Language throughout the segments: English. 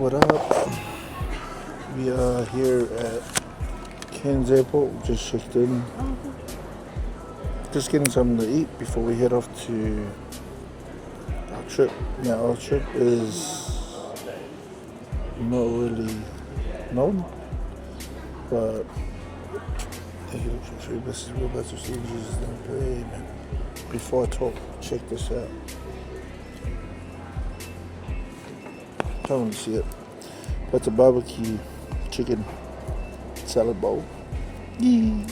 what up? We are here at Cairns Airport, just checked in. Just getting something to eat before we head off to our trip. Yeah, our trip is not really known, but this is real best procedures. Before I talk, check this out. Can't really see it. That's a barbecue chicken salad bowl. Yee.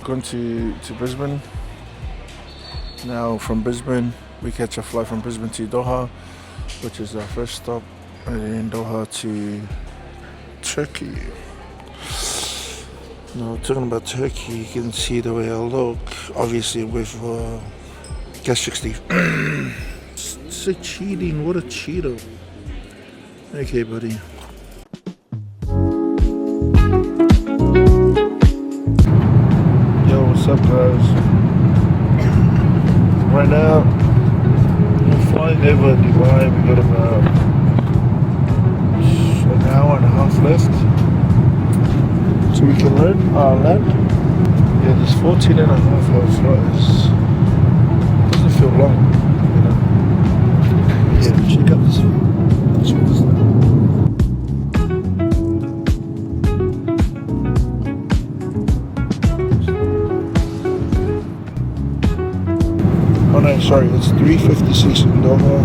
Going to Brisbane. Now from Brisbane, we catch a flight from Brisbane to Doha, which is our first stop, and then Doha to Turkey. Now, talking about Turkey, you can see the way I look, obviously with gastric sleeve. So cheating, what a cheater. Okay, buddy. Yo, what's up, guys? Right now, we're flying over Dubai. We got about an hour and a half left, so we can land. Yeah, this 14 and a half hour flight doesn't feel long, you know. Yeah, check out this. Check this out. Oh no, sorry, it's 3:56 in Doha.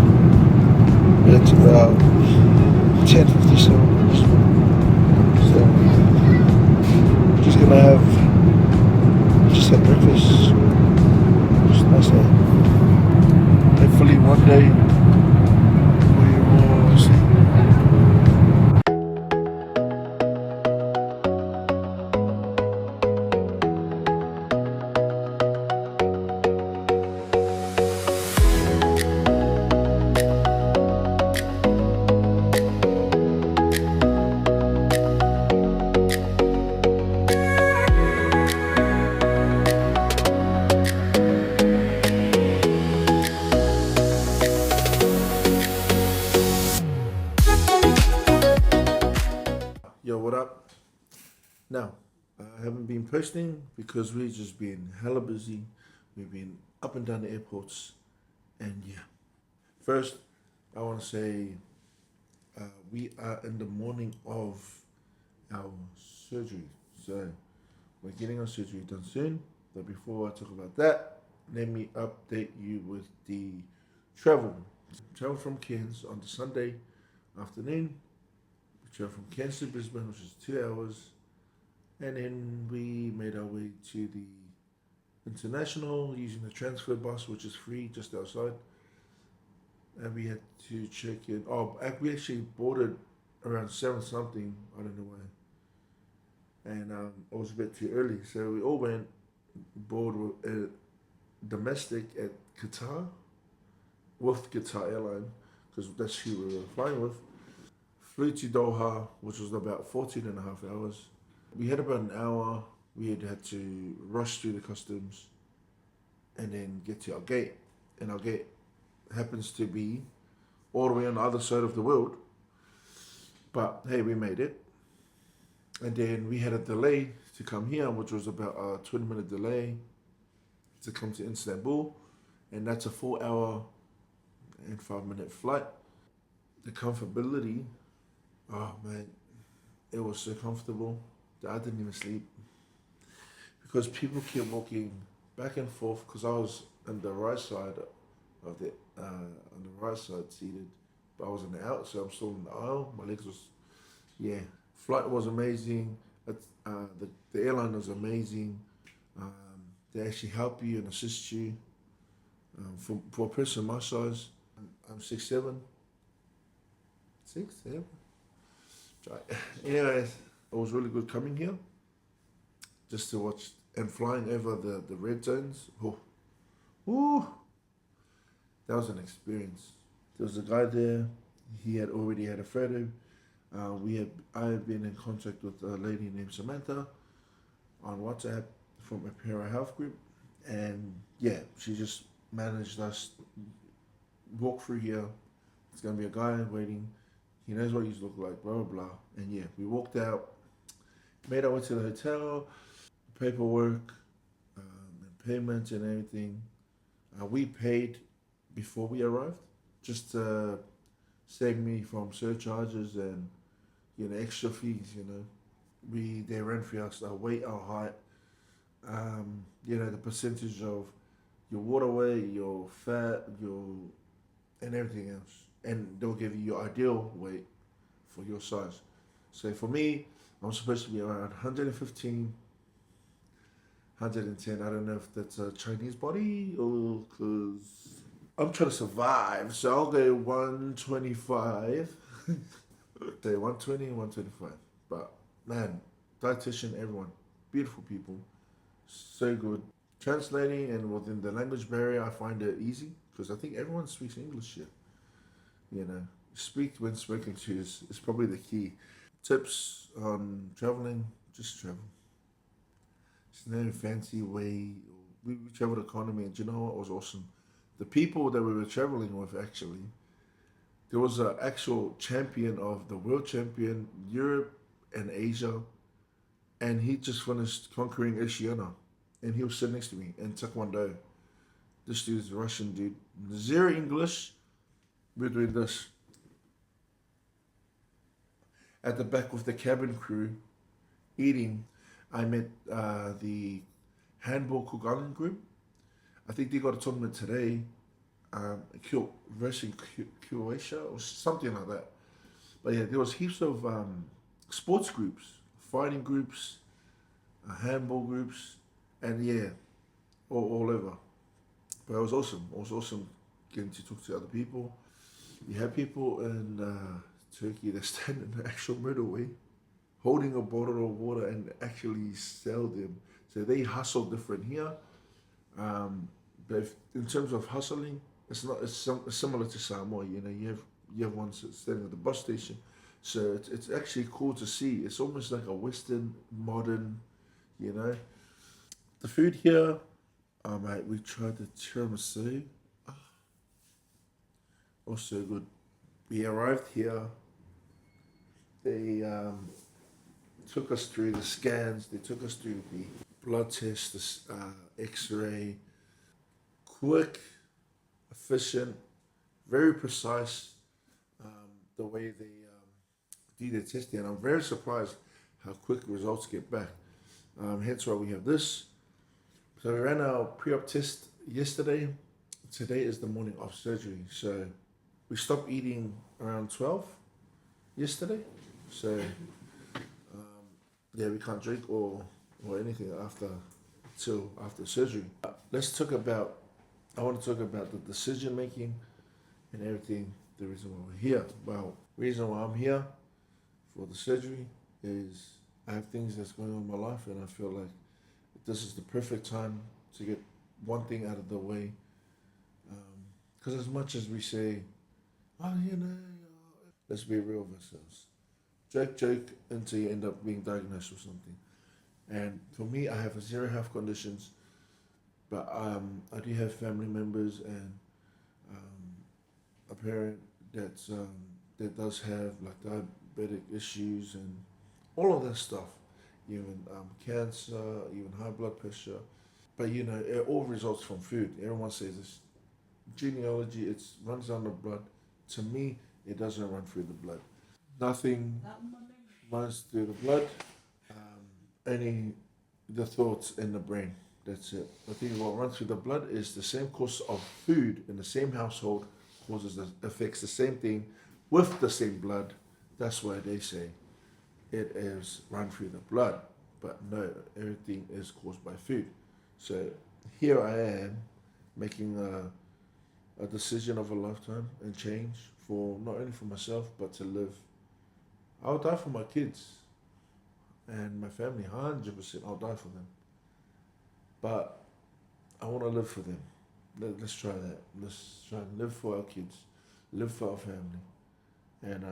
It's about 10:57. So, just had breakfast. Just nice day. Hopefully one day we will see. Yo, what up? Now, I haven't been posting because we've just been hella busy. We've been up and down the airports, and yeah. First, I want to say we are in the morning of our surgery. So, we're getting our surgery done soon. But before I talk about that, let me update you with the travel. Travel from Cairns on the Sunday afternoon. We traveled from Cairns to Brisbane, which is 2 hours, and then we made our way to the international using the transfer bus, which is free just outside. And we had to check in. Oh, we actually boarded around 7 something. I don't know why. And it was a bit too early, so we all went board with domestic at Qatar with Qatar Airline because that's who we were flying with. Flew to Doha, which was about 14 and a half hours. We had about an hour. We had to rush through the customs and then get to our gate. And our gate happens to be all the way on the other side of the world. But hey, we made it. And then we had a delay to come here, which was about a 20-minute delay to come to Istanbul. And that's a 4 hour and 5-minute flight. The comfortability, oh man, it was so comfortable that I didn't even sleep because people kept walking back and forth because I was on the right side of the on the right side seated, but I was on the out, so I'm still in the aisle. My legs was, yeah. Flight was amazing. The airline was amazing. They actually help you and assist you. For a person my size, I'm 6'7". 6'7". Anyways, it was really good coming here, just to watch and flying over the red zones. Oh, that was an experience. There was a guy there. He had already had a photo. I had been in contact with a lady named Samantha on WhatsApp from a Para Health group, and yeah, she just managed us walk through here. It's gonna be a guy waiting. He knows what you look like, blah, blah, blah. And yeah, we walked out, made our way to the hotel, paperwork, and payments and everything. We paid before we arrived, just to save me from surcharges and extra fees. They ran for us our weight, our height, the percentage of your water weight, your fat, your and everything else, and they'll give you your ideal weight for your size. So for me, I'm supposed to be around 115, 110. I don't know if that's a Chinese body or because I'm trying to survive. So I'll go 125. Say 120, 125. But man, dietitian, everyone, beautiful people, so good. Translating and within the language barrier, I find it easy because I think everyone speaks English here. Speak when spoken to is probably the key. Tips on traveling, just travel. There's no fancy way. We traveled economy, and you know what was awesome? The people that we were traveling with, actually, there was an actual champion of the world champion, Europe and Asia, and he just finished conquering Oceania, and he was sitting next to me in Taekwondo. This dude's a Russian dude, zero English. We're doing this at the back with the cabin crew, eating. I met the handball Kugalan group. I think they got a tournament today, versus Croatia or something like that. But yeah, there was heaps of sports groups, fighting groups, handball groups, and yeah, all over. But it was awesome. It was awesome getting to talk to other people. You have people in Turkey that stand in the actual motorway holding a bottle of water and actually sell them. So they hustle different here. But in terms of hustling, it's not. It's similar to Samoa. You have ones standing at the bus station. So it's actually cool to see. It's almost like a Western modern. You know, the food here. Mate, we tried the tiramisu. Also good. We arrived here. They took us through the scans. They took us through the blood test, the X-ray. Quick, efficient, very precise. The way they do their testing, and I'm very surprised how quick results get back. Hence why we have this. So we ran our pre-op test yesterday. Today is the morning of surgery. So we stopped eating around 12 yesterday. So yeah, we can't drink or anything till after surgery. Let's talk about. I want to talk about the decision making and everything. The reason why we're here. Well, reason why I'm here for the surgery is I have things that's going on in my life, and I feel like this is the perfect time to get one thing out of the way. Because as much as we say, oh, let's be real with ourselves. Joke until you end up being diagnosed with something. And for me, I have zero health conditions, but I do have family members and a parent that does have like diabetic issues and all of that stuff, even cancer, even high blood pressure. But it all results from food. Everyone says this genealogy, it runs down the blood. To me, it doesn't run through the blood. Nothing runs through the blood. Only the thoughts in the brain. That's it. The thing what runs through the blood is the same course of food in the same household affects the same thing with the same blood. That's why they say it is run through the blood. But no, everything is caused by food. So here I am making a decision of a lifetime and change for not only for myself but to live. I'll die for my kids and my family, 100%. I'll die for them. But I want to live for them. Let's try that. Let's try and live for our kids, live for our family. And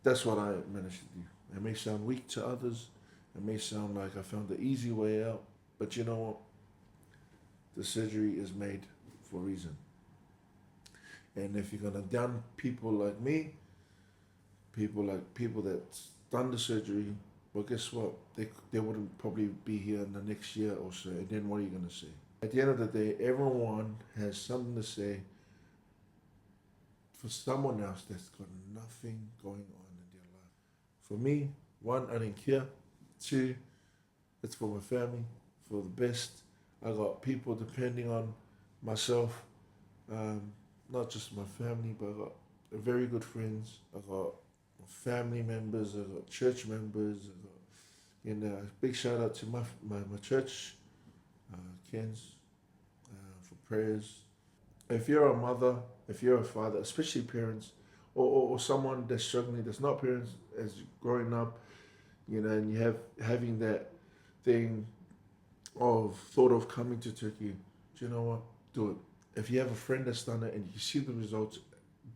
that's what I managed to do. It may sound weak to others. It may sound like I found the easy way out. But you know what? The surgery is made for a reason. And if you're going to down people like me, People that's done the surgery. Well, guess what? They wouldn't probably be here in the next year or so. And then what are you gonna say? At the end of the day, everyone has something to say for someone else that's got nothing going on in their life. For me, one, I didn't care. Two, it's for my family, for the best. I got people depending on myself, um, not just my family, but I got very good friends. I got family members. I got church members. I got, big shout out to my church, Ken's, for prayers. If you're a mother, if you're a father, especially parents, or someone that's struggling, that's not parents, as growing up, and you having that thing of thought of coming to Turkey, do you know what? Do it. If you have a friend that's done it and you see the results,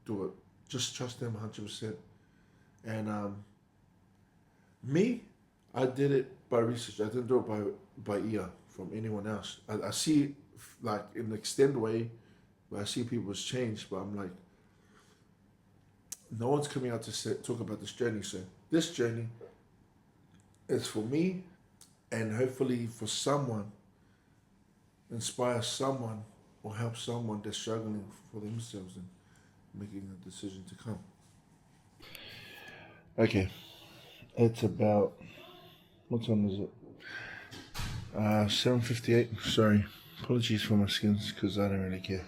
do it. Just trust them 100%. And me, I did it by research. I didn't do it by ear from anyone else. I see like in the extended way where I see people's change, but I'm like, no one's coming out to talk about this journey. So this journey is for me, and hopefully for someone, inspire someone or help someone that's struggling for themselves and making a decision to come. Okay, it's about, what time is it? 7:58. Sorry, apologies for my skins because I don't really care.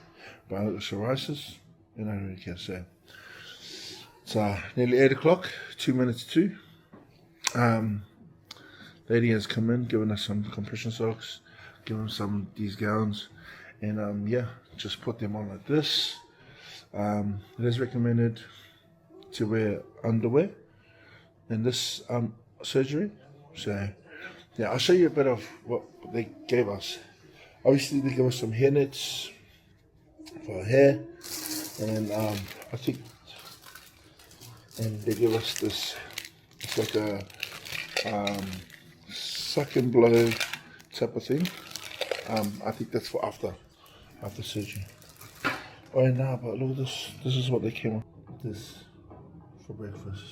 But I got psoriasis and I don't really care. So it's nearly 8 o'clock. 2 minutes to. Lady has come in, given us some compression socks, given some these gowns, and just put them on like this. It is recommended to wear underwear in this surgery. So yeah, I'll show you a bit of what they gave us. Obviously, they gave us some hair nets for our hair, and I think, and they give us this. It's like a suck and blow type of thing. I think that's for after surgery. Oh no, but look at this. This is what they came up with. This for breakfast.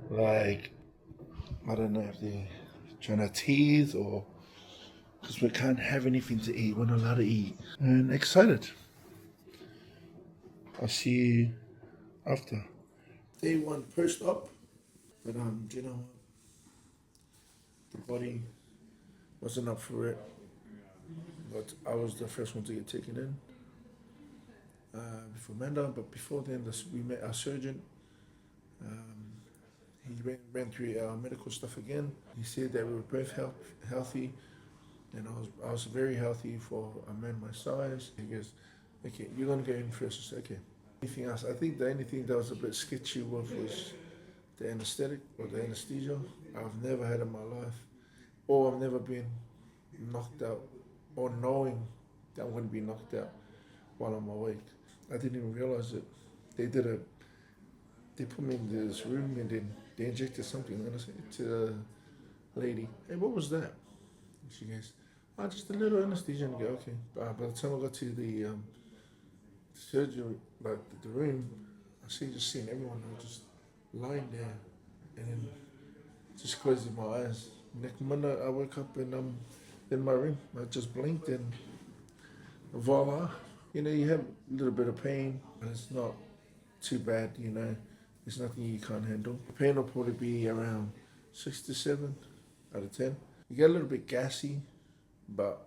Like, I don't know if they're trying to tease or because we can't have anything to eat. We're not allowed to eat. And excited. I'll see you after. Day one post op, but do you know what? The body wasn't up for it. But I was the first one to get taken in before Manda. But before then, we met our surgeon. He ran through our medical stuff again. He said that we were both healthy, and I was very healthy for a man my size. He goes, "Okay, you're gonna go in first." I said, "Okay." Anything else? I think the only thing that was a bit sketchy was the anesthetic or the anesthesia. I've never had in my life, or I've never been knocked out, or knowing that I'm going to be knocked out while I'm awake. I didn't even realize it. They did a, they put me in this room and then they injected something. And I said to the lady, "Hey, what was that?" And she goes, "Oh, just a little anesthesia." And I go, "Okay." By the time I got to the surgery, like the room, I just seen everyone just lying there, and then just closing my eyes. Next minute, I woke up and I'm in my room. I just blinked and voila. You have a little bit of pain, but it's not too bad. It's nothing you can't handle. The pain will probably be around 6 to 7 out of 10. You get a little bit gassy, but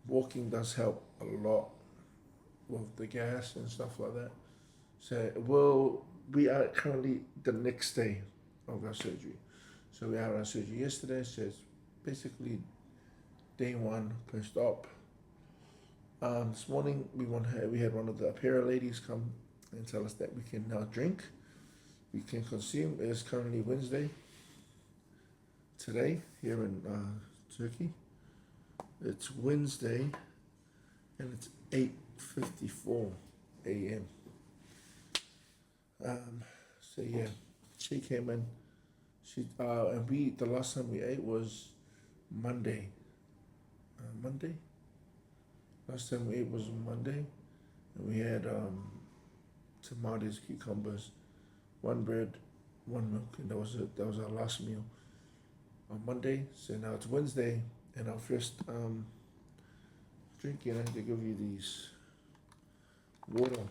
walking does help a lot with the gas and stuff like that. So we are currently the next day of our surgery. So we had our surgery yesterday, so it's basically day one post-op. This morning we had one of the Apera ladies come and tell us that we can now drink, we can consume. It is currently Wednesday today here in Turkey. It's Wednesday and it's 8:54 a.m. So yeah, she came in. And the last time we ate was Monday. Monday. Last time we ate was Monday, and we had tomatoes, cucumbers, one bread, one milk, and that was it. That was our last meal on Monday. So now it's Wednesday, and our first drink. They give you these water,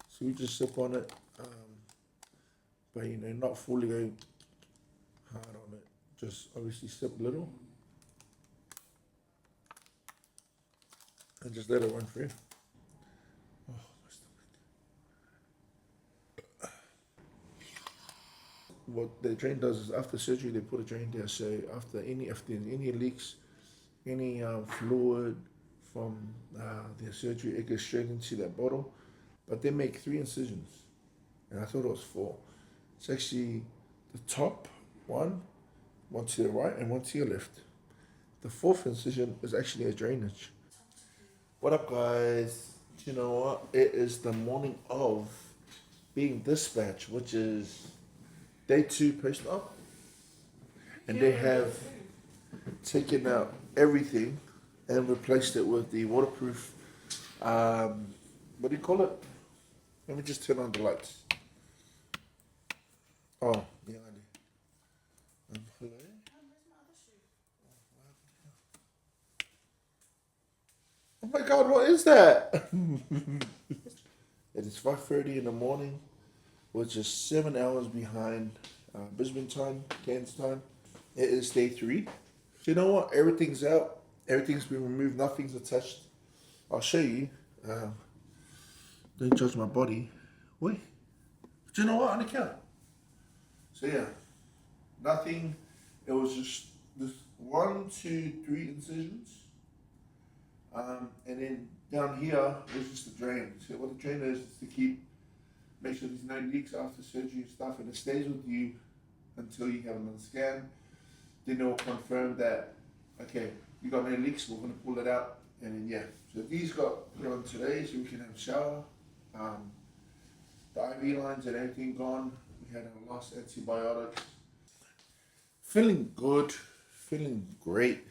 so we just sip on it, but not fully going hard on it. Just obviously sip a little, and just let it run through. Oh, my stomach. What the drain does is after surgery they put a drain there. So if there's any leaks, any fluid from their surgery, it goes straight into that bottle. But they make 3 incisions, and I thought it was 4. It's actually the top one to the right and one to your left. The 4th incision is actually a drainage. What up, guys? You know what? It is the morning of being dispatched, which is day 2 post-op, and they have taken out everything and replaced it with the waterproof. What do you call it? Let me just turn on the lights. Oh, yeah, I do. Hello. Oh my God, what is that? It is 5:30 in the morning, which is 7 hours behind Brisbane time, Cairns time. It is day 3. So you know what? Everything's out. Everything's been removed. Nothing's attached. I'll show you. Don't judge my body. Wait. Do you know what? On account. So yeah, nothing. It was just this 1, 2, 3 incisions. And then down here was just the drain. So what the drain is to make sure there's no leaks after surgery and stuff, and it stays with you until you have another scan. Then they'll confirm that, okay, you got no leaks, we're gonna pull it out, and then yeah. So these got put on today so we can have a shower. The IV lines and everything gone. We had our last antibiotics. Feeling good, feeling great.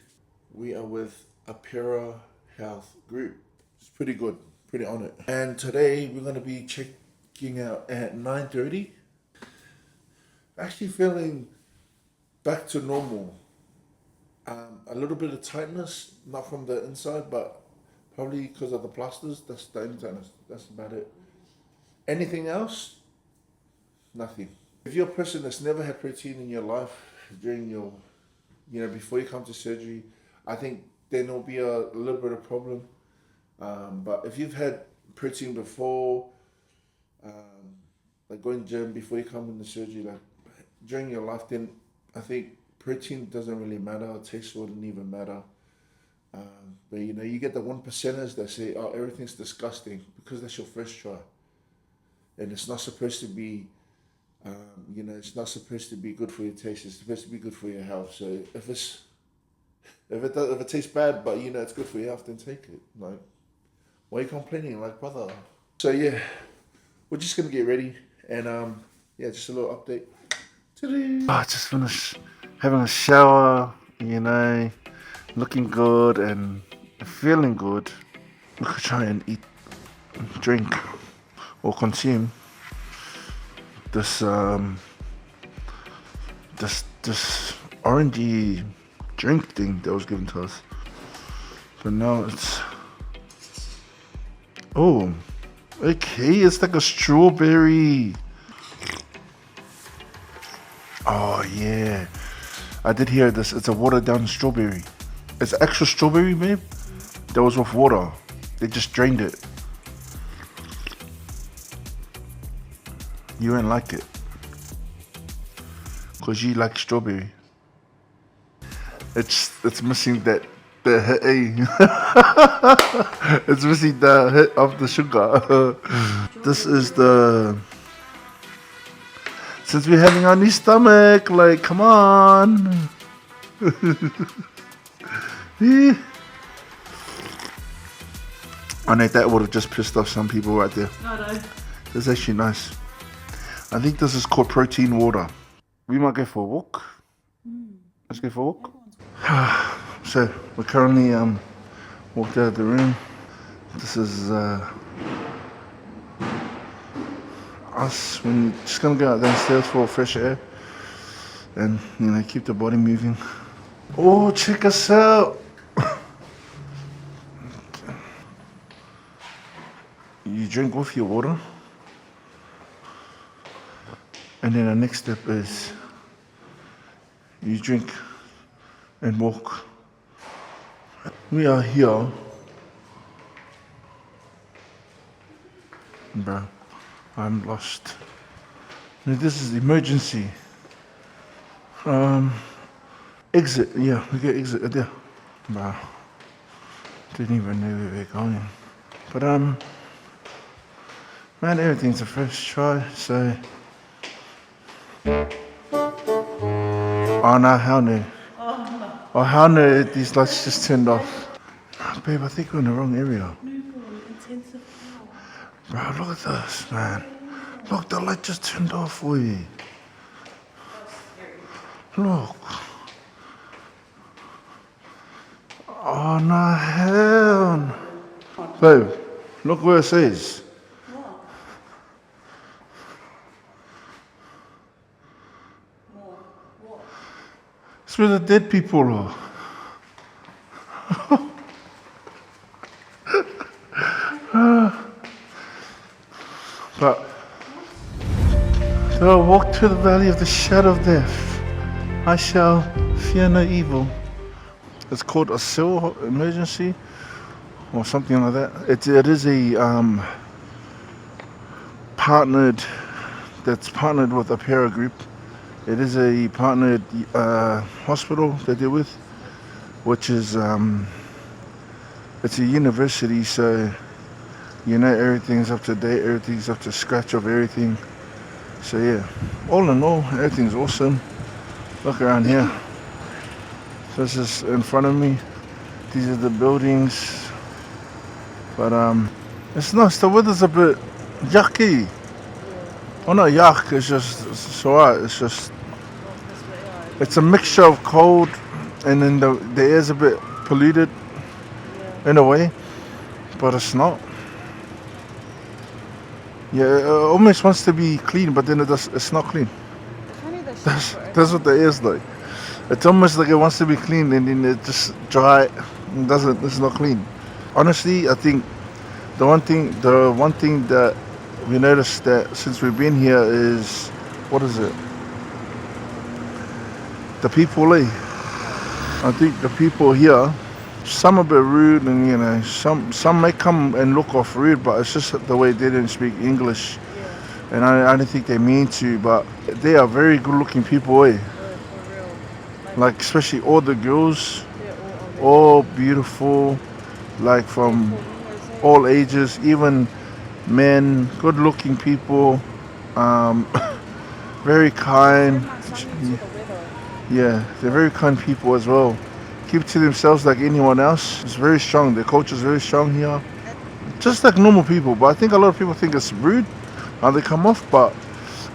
We are with Apera Health Group. It's pretty good, pretty on it. And today we're going to be checking out at 9:30. Actually feeling back to normal. A little bit of tightness, not from the inside, but probably because of the plasters. That's the only tightness. That's about it. Anything else? Nothing. If you're a person that's never had protein in your life during your, before you come to surgery, I think then there'll be a little bit of problem. But if you've had protein before, like going to gym before you come into surgery, like during your life, then I think protein doesn't really matter. Taste wouldn't even matter. But you get the 1%ers that say, "Oh, everything's disgusting," because that's your first try, and it's not supposed to be. It's not supposed to be good for your taste. It's supposed to be good for your health. So if it tastes bad, but it's good for your health, then take it. Like, why are you complaining, like, brother? So yeah, we're just gonna get ready, and just a little update. I just finished having a shower, looking good and feeling good. We could try and eat, drink, or consume this orangey drink thing that was given to us. But now it's it's like a strawberry. Oh yeah, I did hear this. It's a watered down strawberry. It's actual strawberry, babe. That was with water. They just drained it. You ain't like it, cause you like strawberry. It's missing the hit. It's missing the hit of the sugar. This is the. Since we're having our new stomach, like, come on. I know that would have just pissed off some people right there. No. That's actually nice. I think this is called protein water. We might go for a walk. Let's go for a walk. So we're currently walked out of the room. This is us when you're just gonna go out downstairs for fresh air and keep the body moving. Oh, check us out! You drink with your water, and then the next step is you drink and walk. We are here, bro. I'm lost. This is emergency. Exit. Yeah, we get exit there. Bro, didn't even know where we're going. But man, everything's a first try. So, oh no, hell no. Oh hell no, these lights just turned off. Babe, I think we're in the wrong area. Bro, look at this, man. Look, the light just turned off for you. Look. Oh no, hell. Babe, look where it says. It's where the dead people are. But though I walk through the valley of the shadow of death, I shall fear no evil. It's called a civil emergency or something like that. It is a that's partnered with a para group. It is a partnered hospital that they're with, which is it's a university, so everything's up to date, everything's up to scratch of everything. So yeah, all in all, everything's awesome. Look around here. So this is in front of me. These are the buildings. But it's nice. The weather's a bit yucky. Oh, not yuck. It's alright. It's a mixture of cold, and then the air's a bit polluted in a way, but it's not. Yeah, it almost wants to be clean, but then it's not clean. That's what the air's like. It's almost like it wants to be clean, and then it just dry. It's not clean. Honestly, I think the one thing that we noticed that since we've been here is, what is it? The people, I think the people here, some a bit rude, and some may come and look off rude, but it's just the way they didn't speak English, and I don't think they mean to, but they are very good-looking people, like especially all the girls, all beautiful, like from all ages, even men, good-looking people, very kind. Yeah, they're very kind people as well. Keep to themselves like anyone else. It's very strong. Their culture is very strong here. Just like normal people, but I think a lot of people think it's rude how they come off, but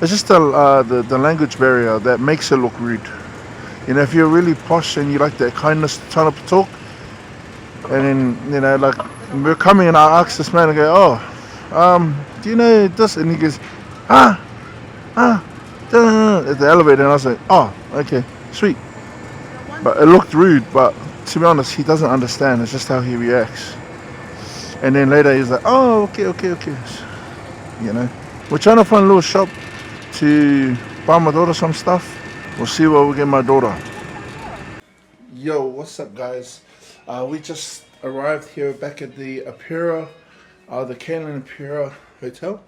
it's just the language barrier that makes it look rude. If you're really posh and you like that kindness trying to talk, and then like we're coming and I asked this man, I go, do you know this? And he goes, at the elevator, and I was like, oh, okay, sweet. But it looked rude, but to be honest, he doesn't understand. It's just how he reacts. And then later he's like, oh, okay. We're trying to find a little shop to buy my daughter some stuff. We'll see where we get my daughter. Yo, what's up, guys? We just arrived here back at the Apira, the Kaylin Apira Hotel.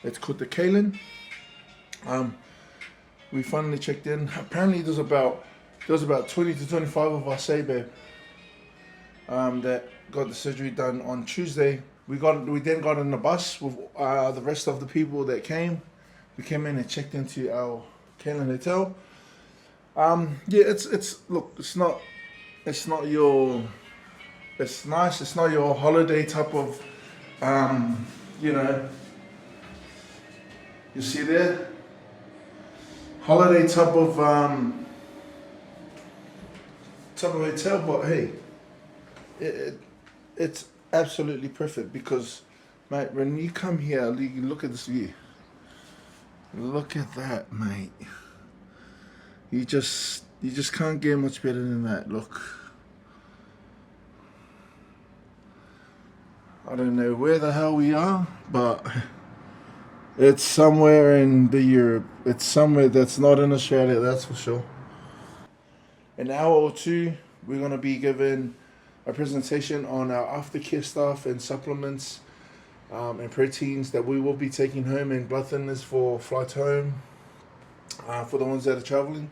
It's called the Kaylin. We finally checked in. Apparently there was about 20 to 25 of us, babe, that got the surgery done on Tuesday. We then got on the bus with the rest of the people that came. We came in and checked into our Kaylin Hotel. It's nice. It's not your holiday type of, you see there? Holiday type of hotel, but hey, it's absolutely perfect because, mate, when you come here, you look at this view. Look at that, mate. You just can't get much better than that. Look. I don't know where the hell we are, but it's somewhere in the Europe. It's somewhere that's not in Australia, that's for sure. An hour or two, we're gonna be given a presentation on our aftercare stuff and supplements and proteins that we will be taking home and blood thinners for flight home for the ones that are traveling.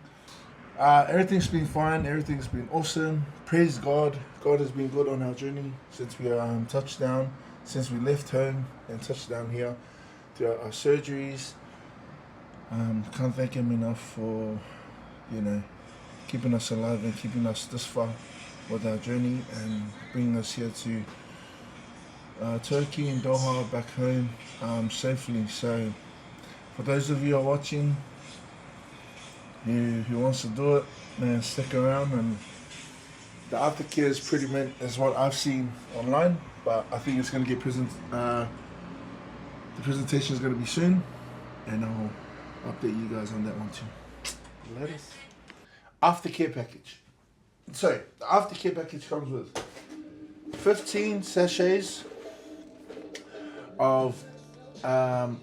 Everything's been fine. Everything's been awesome. Praise God. God has been good on our journey since we touched down, since we left home and touched down here throughout our surgeries. Can't thank Him enough for, keeping us alive and keeping us this far with our journey and bringing us here to Turkey and Doha back home safely. So, for those of you who are watching, who wants to do it, man, stick around. And the aftercare is pretty much is what I've seen online, but I think it's going to get the presentation is going to be soon, and I'll update you guys on that one too. Lettuce. Aftercare package. So the aftercare package comes with 15 sachets of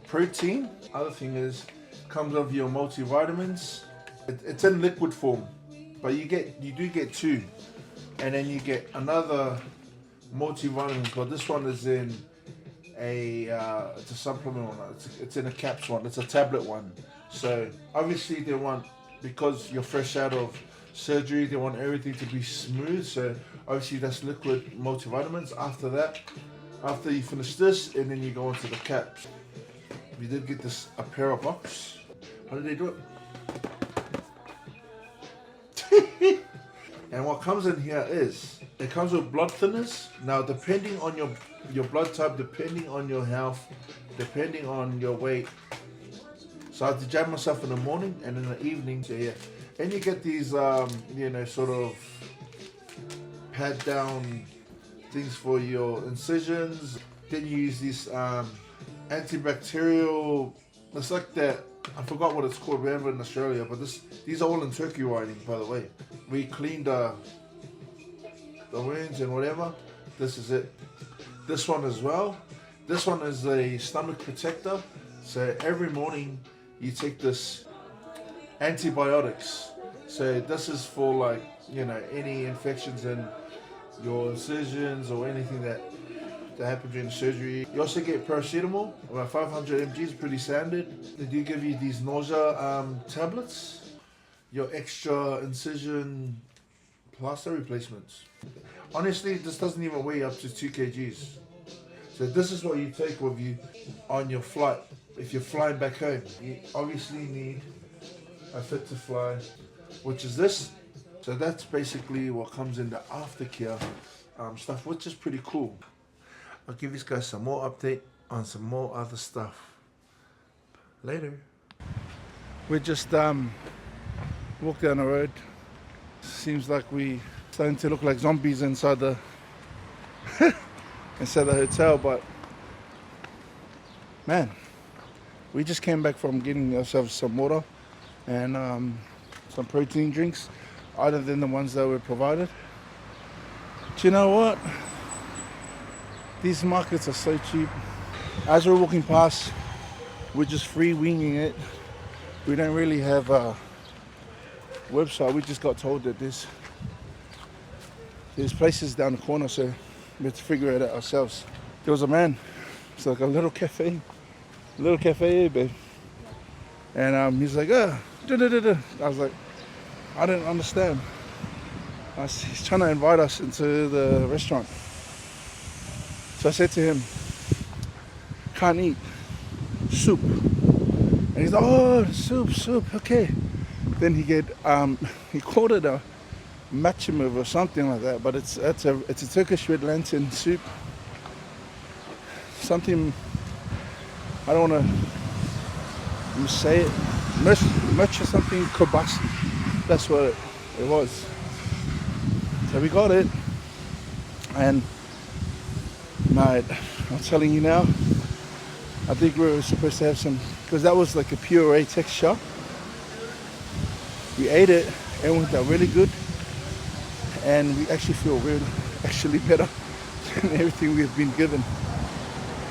protein. Other thing is, comes with your multivitamins. It's in liquid form, but you do get 2, and then you get another multivitamins. But this one is in it's a supplement one. It's in a caps one. It's a tablet one. So obviously they want, because you're fresh out of surgery, they want everything to be smooth. So obviously that's liquid multivitamins. After that, after you finish this, and then you go into the caps. We did get this a pair of box. How did they do it? And what comes in here is, it comes with blood thinners. Now, depending on your blood type, depending on your health, depending on your weight. So I have to jab myself in the morning and in the evening. So yeah, and you get these, sort of pad down things for your incisions. Then you use this antibacterial. It's like that. I forgot what it's called. We have it in Australia, but these are all in Turkey writing, by the way. We cleaned the wounds and whatever. This is it. This one as well. This one is a stomach protector. So every morning you take this antibiotics. So this is for any infections in your incisions or anything that happened during the surgery. You also get paracetamol, about 500 mg, pretty standard. They do give you these nausea tablets. Your extra incision plaster replacements. Honestly, this doesn't even weigh up to 2 kgs. So this is what you take with you on your flight. If you're flying back home, you obviously need a fit to fly, which is this. So that's basically what comes in the aftercare stuff, which is pretty cool. I'll give you guys some more update on some more other stuff later. We just walked down the road. Seems like we starting to look like zombies inside the hotel, but man, we just came back from getting ourselves some water and some protein drinks, other than the ones that were provided. Do you know what? These markets are so cheap. As we're walking past, we're just free winging it. We don't really have a website. We just got told that there's places down the corner, so we have to figure it out ourselves. There was a man. It's like a little cafe, babe. And he's like, I was like, I don't understand. He's trying to invite us into the restaurant. So I said to him, can't eat soup. And he's like, oh, soup, okay. Then he called it a matcha or something like that, but it's a Turkish red lantern soup. Something, I don't want to say it, matcha something, kobasi. That's what it was. So we got it, and mate, I'm telling you now, I think we were supposed to have some because that was like a puree texture. We ate it and it went out really good, and we actually feel actually better than everything we've been given.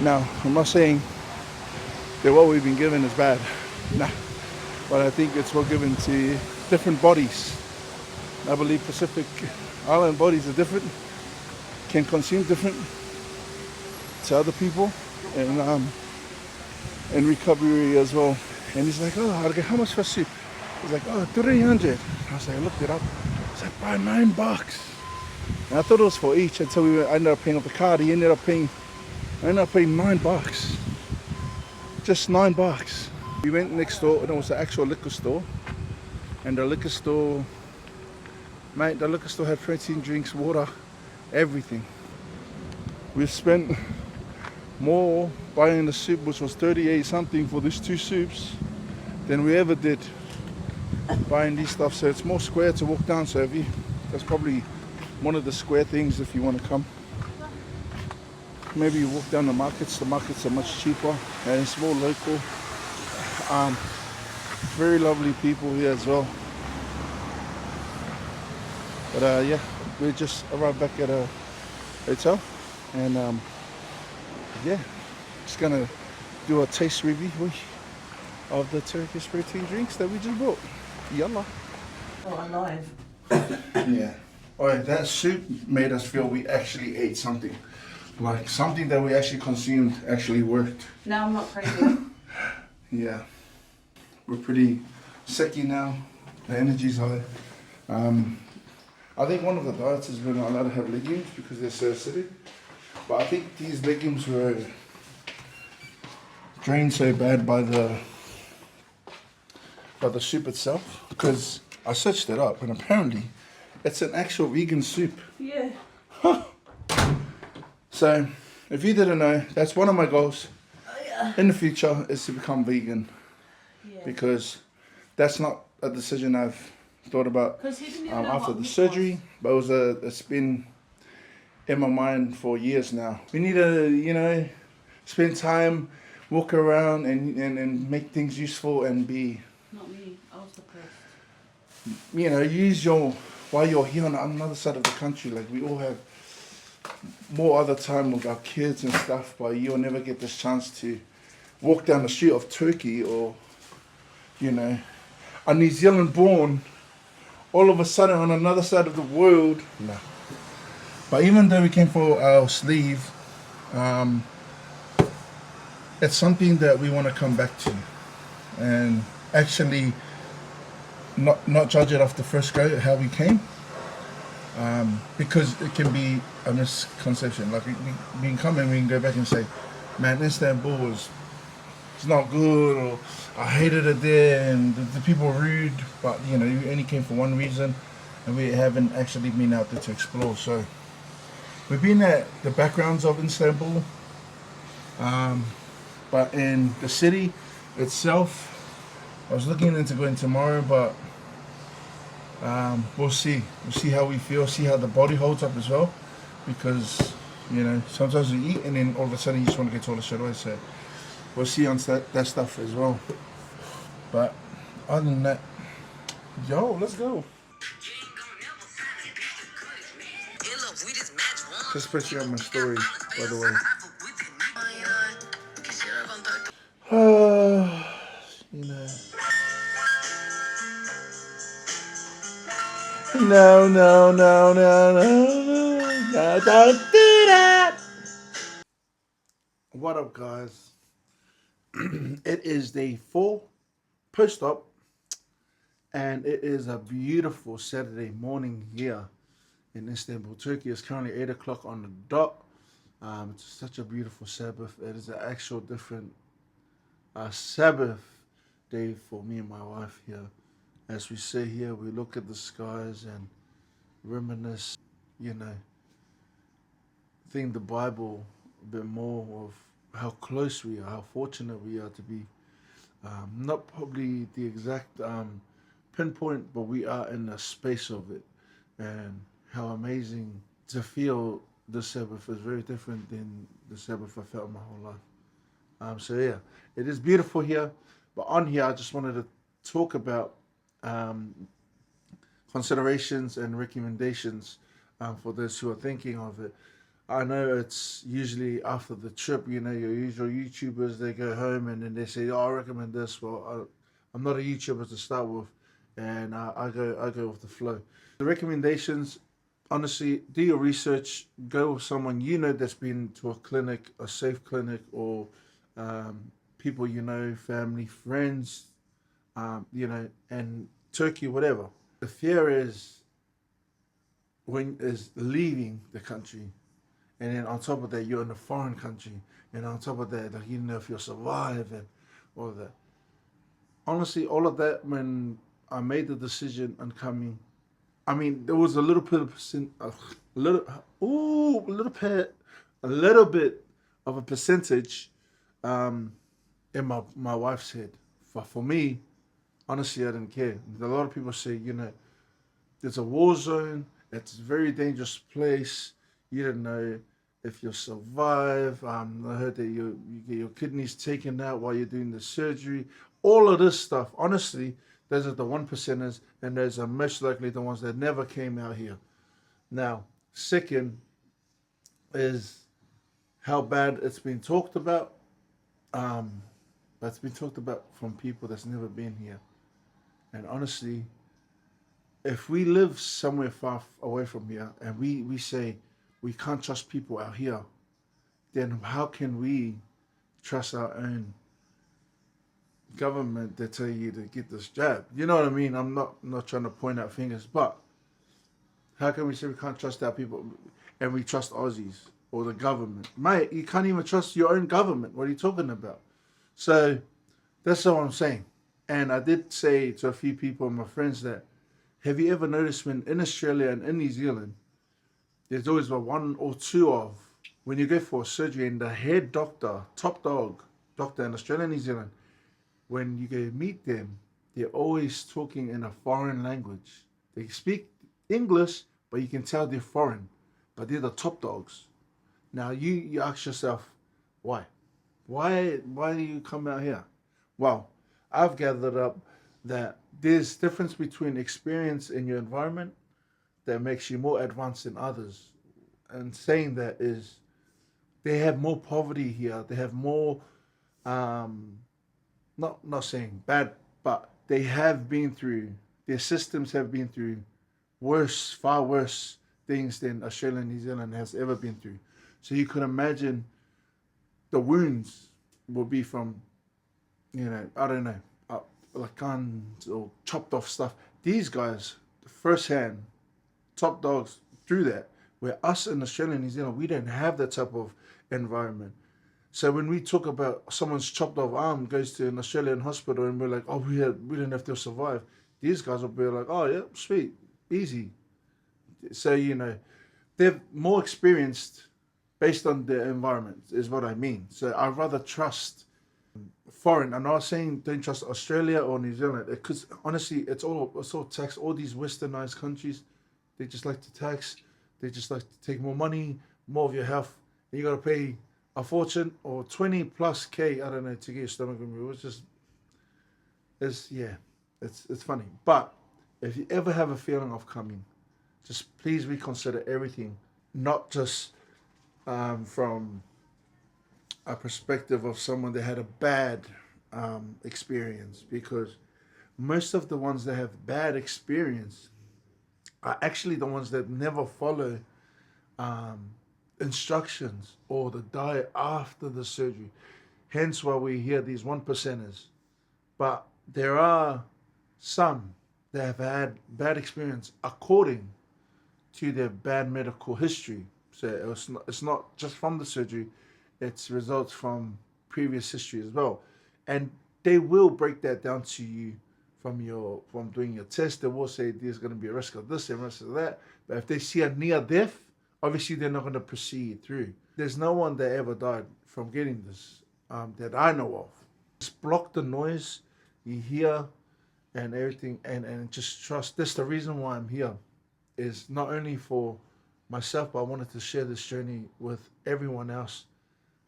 Now, I'm not saying that what we've been given is bad, nah, but I think it's what given to different bodies. I believe Pacific Island bodies are different, can consume different to other people, and recovery as well. And he's like, oh, I go, how much for soup? He's like, oh, 300. I was like, I looked it up. It's like, buy $9. And I thought it was for each until I ended up paying off the card. I ended up paying $9. Just $9. We went next door and it was the actual liquor store. And the liquor store, mate, the liquor store had protein drinks, water, everything. We spent more buying the soup, which was 38 something for these 2 soups, than we ever did buying these stuff. So it's more square to walk down. So that's probably one of the square things if you want to come. Maybe you walk down the markets. The markets are much cheaper and it's more local. Very lovely people here as well. But yeah, we just arrived back at a hotel, and yeah, just gonna do a taste review of the Turkish protein drinks that we just bought. Yalla. Oh, I'm alive. Yeah. Alright, that soup made us feel we actually ate something. Like something that we actually consumed actually worked. Now I'm not crazy. Yeah. We're pretty sicky now. The energy's high. I think one of the diets is we're not allowed to have legumes because they're so acidic. But I think these legumes were drained so bad by the soup itself, because I searched it up and apparently it's an actual vegan soup. Yeah. So if you didn't know, that's one of my goals Yeah. in the future is to become vegan, Yeah. because that's not a decision I've thought about 'Cause he didn't even know after what the meat surgery, but it's been in my mind for years now. We need to, spend time, walk around and make things useful and be, Not me. I was depressed. use while you're here on another side of the country. Like we all have more other time with our kids and stuff, but you'll never get this chance to walk down the street of Turkey or, a New Zealand born all of a sudden on another side of the world. No. But even though we came for our sleeve, it's something that we want to come back to and actually not judge it off the first go how we came, because it can be a misconception. Like we can come and we can go back and say, man, Istanbul was it's not good, or I hated it there and the people were rude, but you only came for one reason and we haven't actually been out there to explore. So we've been at the backgrounds of Istanbul, but in the city itself, I was looking into going tomorrow, but we'll see. We'll see how we feel, see how the body holds up as well, because sometimes you eat and then all of a sudden you just want to get all the shit away. So we'll see on that stuff as well. But other than that, let's go. Just put you on my story, by the way. No, no, no, no, no, don't do that. What up, guys? It is day 4 post-op, and it is a beautiful Saturday morning here in Istanbul, Turkey. It's currently 8 o'clock on the dot. It's such a beautiful Sabbath. It is an actual different Sabbath day for me and my wife here. As we sit here, we look at the skies and reminisce, think the Bible a bit more of how close we are, how fortunate we are to be. Not probably the exact pinpoint, but we are in a space of it. And how amazing to feel the Sabbath is very different than the Sabbath I felt my whole life. So yeah, it is beautiful here. But on here, I just wanted to talk about um, considerations and recommendations for those who are thinking of it. I know it's usually after the trip, you know, your usual YouTubers, they go home and then they say, "Oh, I recommend this." Well, I'm not a YouTuber to start with, and I go with the flow. The recommendations, honestly, do your research. Go with someone you know that's been to a clinic, a safe clinic, or people you know, family, friends, you know, and Turkey, whatever. The fear is leaving the country, and then on top of that, you're in a foreign country, and on top of that, like you don't know if you'll survive and all of that. Honestly, all of that when I made the decision on coming, I mean, there was a little bit of little, a little bit of a percentage um, in my wife's head. For me, honestly, I didn't care. A lot of people say, you know, it's a war zone. It's a very dangerous place. You don't know if you'll survive. I heard that you get your kidneys taken out while you're doing the surgery. All of this stuff. Honestly, those are the one percenters, and those are most likely the ones that never came out here. Now, second is how bad it's been talked about. Um, that's been talked about from people that's never been here. And honestly, if we live somewhere far away from here and we say we can't trust people out here, then how can we trust our own government that tell you to get this jab? You know what I mean? I'm not trying to point out fingers, but how can we say we can't trust our people and we trust Aussies or the government? Mate, you can't even trust your own government. What are you talking about? So that's what I'm saying. And I did say to a few people, my friends, that have you ever noticed when in Australia and in New Zealand, there's always one or two of, when you go for a surgery and the head doctor, top dog doctor in Australia and New Zealand, when you go meet them, they're always talking in a foreign language. They speak English, but you can tell they're foreign. But they're the top dogs. Now you ask yourself, why? Why do you come out here? Well, I've gathered up that there's difference between experience in your environment that makes you more advanced than others. And saying that is they have more poverty here. They have more um, not saying bad, but they have been through their systems have been through worse, far worse things than Australia and New Zealand has ever been through. So you could imagine the wounds will be from, you know, I don't know, like guns or chopped off stuff. These guys, firsthand, top dogs through that. Where us in Australia and New Zealand, we don't have that type of environment. So when we talk about someone's chopped off arm goes to an Australian hospital and we're like, oh, we don't have to survive. These guys will be like, oh yeah, sweet, easy. So you know, they're more experienced based on their environment is what I mean. So I'd rather trust foreign. I'm not saying don't trust Australia or New Zealand because honestly, it's all tax. All these westernized countries, they just like to tax. They just like to take more money, more of your health. And you got to pay a fortune or 20 plus K, I don't know, to get your stomach removed. It's funny. But if you ever have a feeling of coming, just please reconsider everything, not just from a perspective of someone that had a bad experience, because most of the ones that have bad experience are actually the ones that never follow um, instructions or the diet after the surgery. Hence why we hear these one percenters. But there are some that have had bad experience according to their bad medical history. So it's not just from the surgery, it's results from previous history as well. And they will break that down to you from doing your test. They will say there's going to be a risk of this and risk of that. But if they see a near death, obviously they're not going to proceed through. There's no one that ever died from getting this that I know of. Just block the noise you hear and everything, and just trust. That's the reason why I'm here, is not only for myself, but I wanted to share this journey with everyone else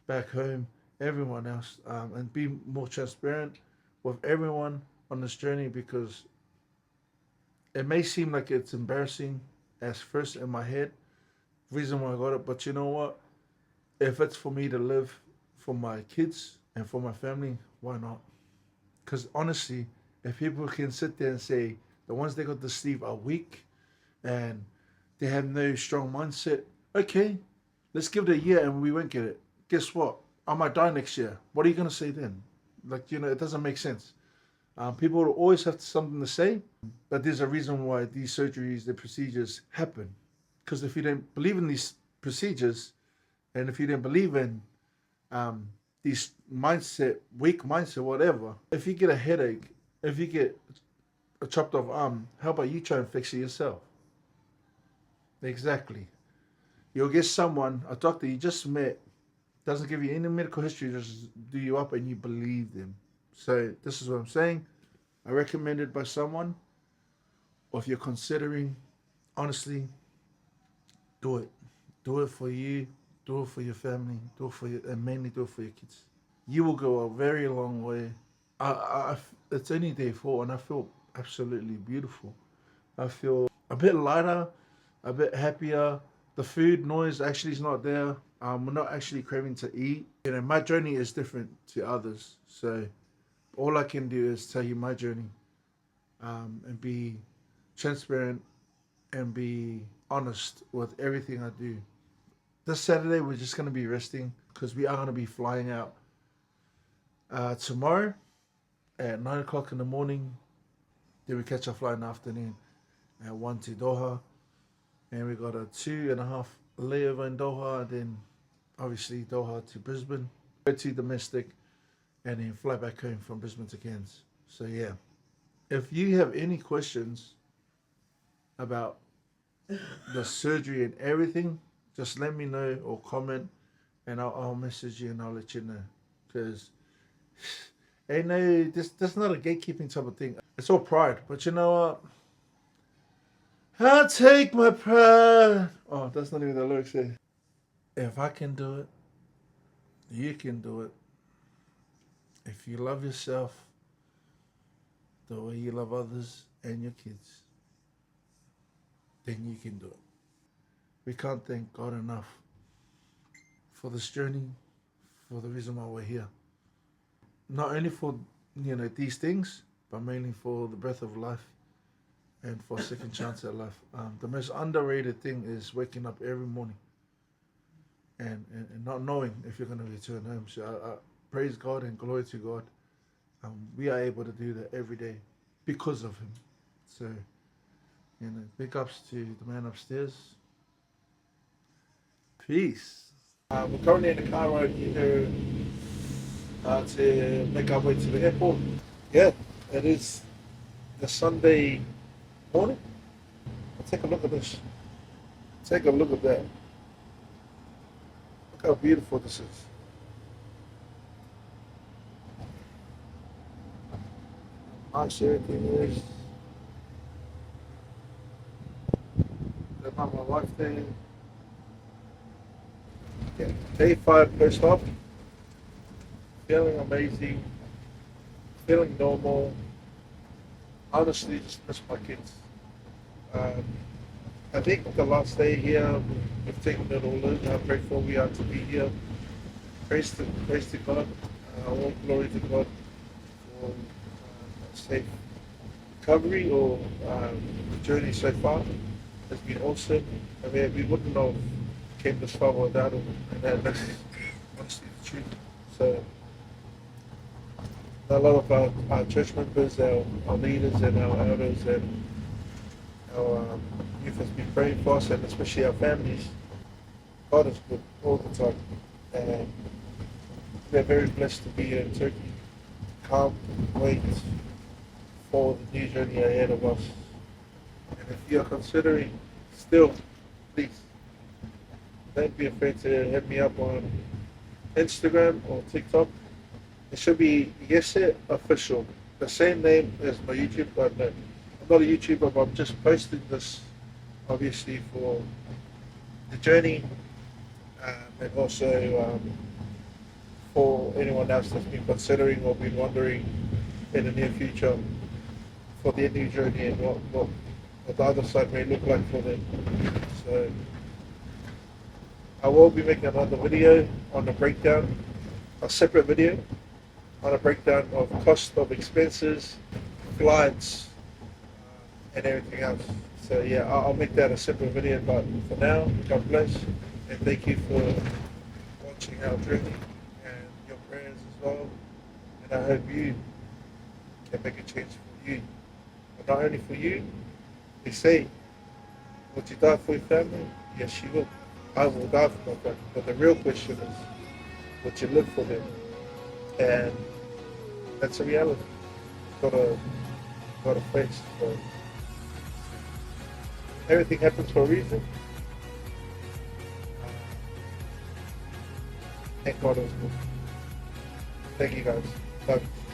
back home everyone else, and be more transparent with everyone on this journey, because it may seem like it's embarrassing as first in my head, reason why I got it, but you know what? If it's for me to live for my kids and for my family, why not? Because honestly, if people can sit there and say the ones that got the sleeve are weak and they have no strong mindset, okay, let's give it a year and we won't get it. Guess what? I might die next year. What are you going to say then? Like, it doesn't make sense. People will always have something to say, but there's a reason why these surgeries, the procedures happen. Because if you don't believe in these procedures, and if you don't believe in these weak mindset, whatever, if you get a headache, if you get a chopped off arm, how about you try and fix it yourself? Exactly. You'll get someone, a doctor you just met, doesn't give you any medical history, just do you up and you believe them. So this is what I'm saying. I recommend it by someone, or if you're considering, honestly, do it. Do it for you. Do it for your family. Do it for you, and mainly do it for your kids. You will go a very long way. It's only day 4, and I feel absolutely beautiful. I feel a bit lighter, a bit happier. The food noise actually is not there. We're not actually craving to eat. My journey is different to others. So all I can do is tell you my journey, and be transparent and be honest with everything I do. This Saturday, we're just going to be resting because we are going to be flying out tomorrow at 9 o'clock in the morning. Then we catch a flight in the afternoon at 1 to Doha. And we got a 2.5 layover in Doha. And then obviously Doha to Brisbane, go to domestic, and then fly back home from Brisbane to Cairns. So yeah, if you have any questions about the surgery and everything, just let me know or comment, and I'll message you and I'll let you know. Because ain't no, this not a gatekeeping type of thing. It's all pride, but you know what? I take my pride. Oh, that's not even the lyrics there. If I can do it, you can do it. If you love yourself the way you love others and your kids, then you can do it. We can't thank God enough for this journey, for the reason why we're here. Not only for these things, but mainly for the breath of life and for a second chance at life. The most underrated thing is waking up every morning and not knowing if you're going to return home. So I praise God and glory to God. We are able to do that every day because of Him. So, big ups to the man upstairs. Peace. We're currently in the car ride here to make our way to the airport. Yeah, it is the Sunday morning. Take a look at this. Take a look at that. Look how beautiful this is. Nice everything is. Got my wife there. Yeah. Day 5 post op. Feeling amazing. Feeling normal. Honestly, just miss my kids. I think the last day here, we've taken it all in. How grateful we are to be here. Praise to God. All glory to God for a safe recovery or the journey so far has been awesome. I mean, we wouldn't have came this far without him, and that's honestly the truth. So a lot of our church members, our leaders and our elders and our youth has been praying for us, and especially our families. God is good all the time, and we're very blessed to be here in Turkey. Can't wait for the new journey ahead of us. And if you're considering still, please don't be afraid to hit me up on Instagram or TikTok. It should be Yese Official, the same name as my YouTube, but no, I'm not a YouTuber, but I'm just posting this obviously for the journey, and also for anyone else that's been considering or been wondering in the near future for their new journey and what the other side may look like for them. So I will be making another video on the breakdown, a separate video on a breakdown of cost of expenses, flights, and everything else. So yeah, I'll make that a separate video, but for now, God bless, and thank you for watching our journey and your prayers as well. And I hope you can make a change for you, but not only for you. They say, would you die for your family? Yes, you will. I will die for my family. But the real question is, would you live for them? And that's a reality. Gotta face. So everything happens for a reason. And God is good. Thank you guys. Love you.